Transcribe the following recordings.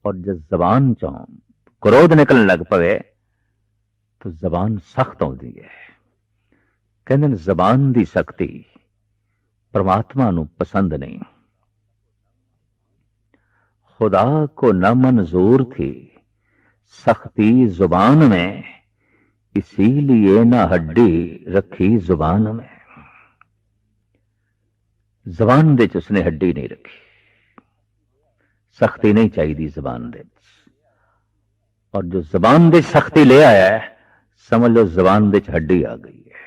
और जब जबान चों क्रोध निकलने लग पवे तो जबान सख्त होती है। कहते ने जबान की सख्ती परमात्मा नू पसंद नहीं। खुदा को न मंजूर थी सख्ती जुबान में, इसीलिए न हड्डी रखी जुबान में। जबान दे च उसने हड्डी नहीं रखी, सख्ती नहीं चाहिए जबान दे। और जो जबान दे सख्ती ले आया है, समझ लो जबान दे च हड्डी आ गई है,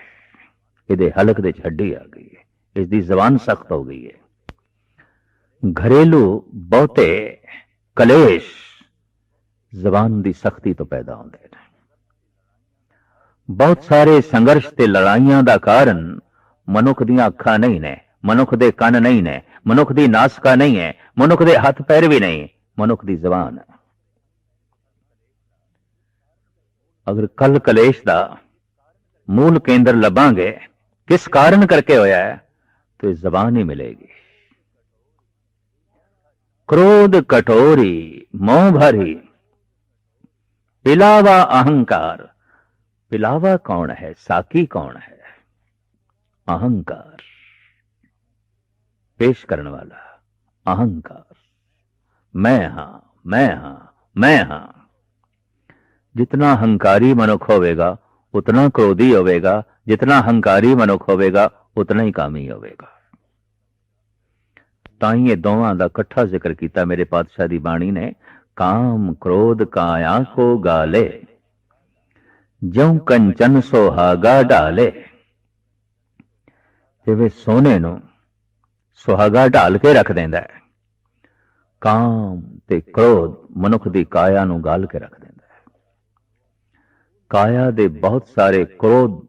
इहदे हलक दे च हड्डी आ गई है, इसकी जबान सख्त हो गई है। घरेलू बहुते कलेश जबान की सख्ती तो पैदा होंदे ने। बहुत सारे संघर्ष ते लड़ाइयां दा कारण मनुख दियां अखां नहीं ने, मनुख दे कन नहीं ने, मनुख दी नासका नहीं है, मनुख दे हथ पैर भी नहीं, मनुख दी जबान है। अगर कल कलेश दा मूल केंद्र लभांगे किस कारण करके होया है, तो इस जबान ही मिलेगी। क्रोध कटोरी मोह भरी पिलावा अहंकार। पिलावा कौन है, साकी कौन है? अहंकार, पेश करने वाला अहंकार। मैं हां, मैं हां, मैं हां। जितना अहंकारी मनुख होवेगा उतना क्रोधी होवेगा, जितना अहंकारी मनुख होवेगा उतना ही कामी होवेगा। ताई ये दोवां दा इकट्ठा जिक्र किया मेरे पातशाह दी बाणी ने। काम क्रोध काया को गाले, ज्यों कंचन सुहागा डाले। जिवें सोने नूं सुहागा ढाल के रख देंदा है, काम ते क्रोध मनुख दी काया नूं गाल के रख देंदा है। काया दे बहुत सारे क्रोध,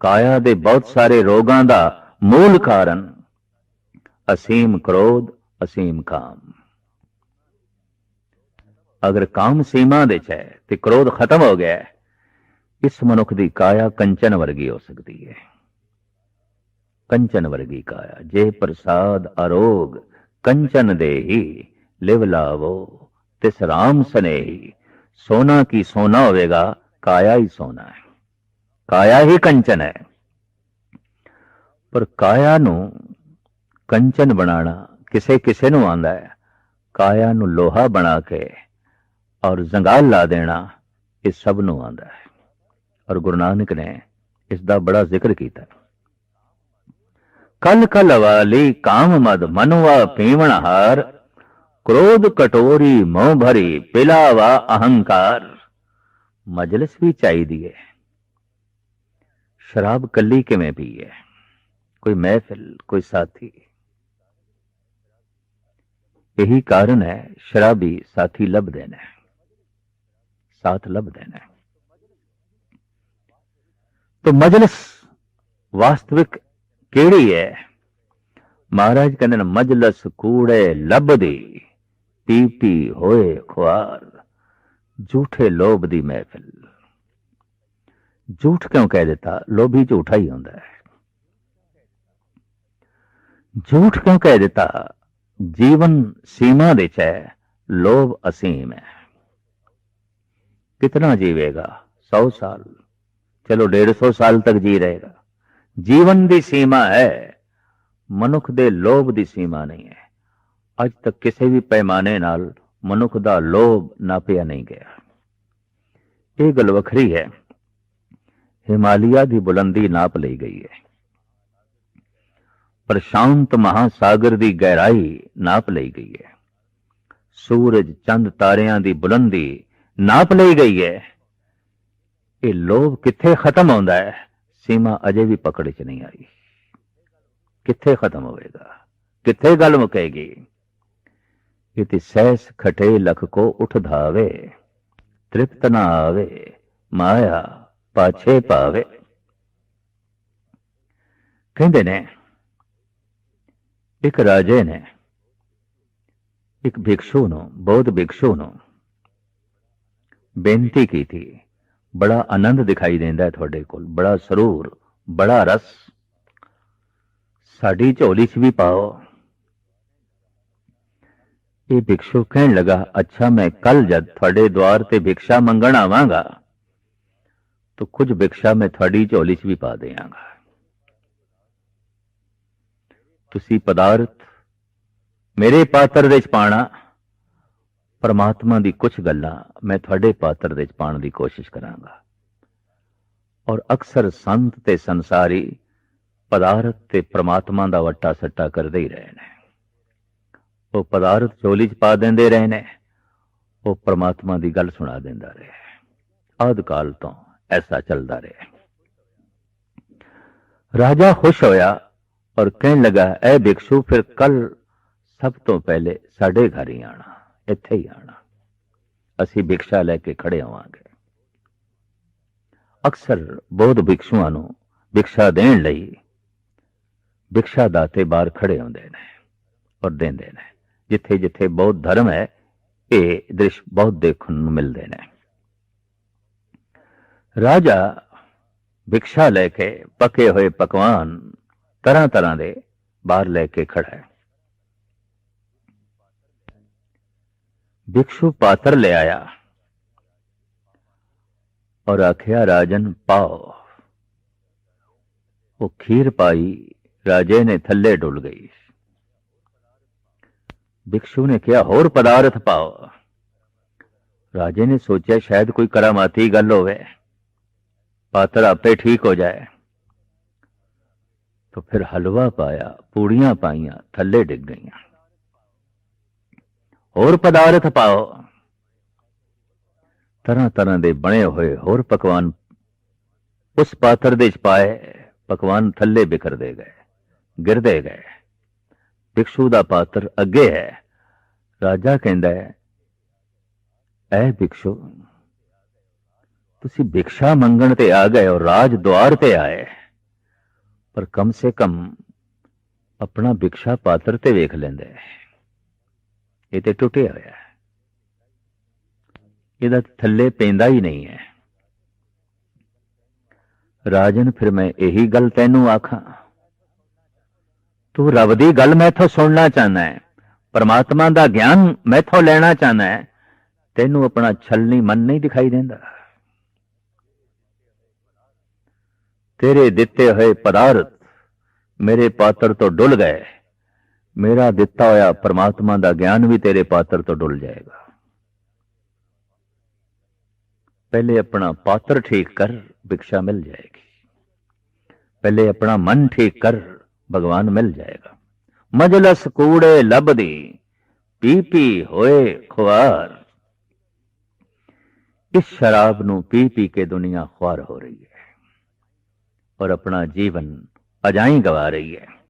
काया दे बहुत सारे रोगां दा मूल कारण असीम क्रोध, असीम काम। अगर काम सीमा दे है तो क्रोध खत्म हो गया, इस मनुख की काया कंचन वर्गी हो सकती है। कंचन वर्गी काया। जे प्रसाद अरोग कंचन दे ही लिव लावो तिस राम स्नेही। सोना की सोना होवेगा, काया ही सोना है, काया ही कंचन है। पर काया नू कंचन बनाना किसे किसे नू आंदा है, काया नू लोहा बना के और जंगाल ला देना इस सब नू आंदा है। और गुरु नानक ने इसका बड़ा जिक्र किया। कल कल वाली काम मद मनुआ पीवण हार, क्रोध कटोरी मोह भरी पिलावा अहंकार। मजलिस भी चाहिए, शराब कली किवें पी है, कोई महफिल, कोई साथी। यही कारण है शराबी साथी लब देना, साथ लब देना। तो मजलिस वास्तविक केड़ी है? महाराज कहते हैं मजलस कूड़े लभदी, पी पी होए खुआर। झूठे लोभ दी महफिल। झूठ क्यों कह देता? लोभी झूठा ही होता है। झूठ क्यों कह देता? जीवन सीमा दे है, लोभ असीम है। कितना जीवेगा? 100 साल, चलो 150 साल तक जी रहेगा। जीवन की सीमा है, मनुख दे लोभ की सीमा नहीं है। अज तक किसी भी पैमाने नाल मनुख दा लोभ नापिया नहीं गया। यह गल वखरी है, हिमालय की बुलंदी नाप ली गई है, प्रशांत महासागर की गहराई नाप ली गई है, सूरज चंद तारियां की बुलंदी नाप ली गई है। ये लोभ किथे खत्म होता है? सीमा अजे भी पकड़ च नहीं आई। किथे खत्म होएगा? किथे गल मुकेगी? इति सहस खटे लख को उठ धावे, तृप्त ना आवे माया पाछे पावे। कहते ने एक राजे ने एक भिक्षु नो, बौद्ध भिक्षु नो बेनती की थी, बड़ा आनंद दिखाई देता है थोड़े कोल, बड़ा सरूर, बड़ा रस, साड़ी झोली च भी पाओ। ਇਹ ਭਿਕਸ਼ੂ ਕਹਿਣ लगा, अच्छा मैं कल जद थोड़े द्वार ते भिक्षा मंगण आवांगा तो कुछ भिक्षा मैं थोड़ी झोली च भी पा देंगा। तुसी पदार्थ मेरे पात्र दे च पाना, परमात्मा दी कुछ गल्लां मैं थोड़े पात्र दे च पाण दी कोशिश करांगा। और अक्सर संत ते संसारी पदार्थ ते परमात्मा दा वट्टा सट्टा करदे ही रहे ने। वो पदार्थ झोली च पा देंदे रहे ने, वो परमात्मा दी गल सुना देंदा रहे। आद काल तो ऐसा चलता रहे। राजा खुश होया और कहने लगा, ए भिक्षु फिर कल सब तो पहले साडे घर ही आना, इत्थे ही आना, असी भिक्षा लैके खड़े होवांगे। अक्सर बौद्ध भिक्षुआं नूं भिक्षा देण लई भिक्षा दाते बाहर खड़े होंदे ने और देंदे ने। जिथे जिथे बौद्ध धर्म है ये दृश्य बहुत देखने नूं मिलदे ने। राजा भिक्षा लैके पके हुए पकवान तरह तरह दे बाहर लैके खड़ा है। भिक्षु पात्र ले आया और आख्या, राजन पाओ। वो खीर पाई, राजे ने थल्ले डुल गई। भिक्षु ने कहा, होर पदार्थ पाओ। राजे ने सोचा शायद कोई करामाती गल होवे, पात्र आपे ठीक हो जाए। तो फिर हलवा पाया, पूड़ियां पाइयां, थल्ले डिग गईयां। होर पदार्थ पाओ। तरह तरह दे बने हुए होर पकवान उस पात्र दे च पाए, पकवान थल्ले बिखरदे गए, गिरदे गए। भिक्षु दा पात्र अगे है। राजा कहंदा है, ऐ भिक्षु तुसी भिक्षा मंगण ते आ गए और राज द्वार ते आए, पर कम से कम अपना भिक्षा पात्र ते वेख लेंदे। ये ते टुटिया होया है, इहदा थल्ले पैंदा ही नहीं है। राजन फिर मैं यही गल तैनू आखां, तू रब दी गल मैथों सुनना चाहना है, परमात्मा दा ज्ञान मैथों लेना चाहना है, तैनू अपना छलनी मन नहीं दिखाई देंदा। तेरे दिते हुए पदार्थ मेरे पात्र तो डुल गए, मेरा दिता होया परमात्मा दा ज्ञान भी तेरे पात्र तो डुल जाएगा। पहले अपना पात्र ठीक कर, भिक्षा मिल जाएगी। पहले अपना मन ठीक कर, भगवान मिल जाएगा। मजलस कूड़े लबदी, पी पी होए खुआर। इस शराब नू पी पी के दुनिया ख्वार हो रही है और अपना जीवन अजाई गवा रही है।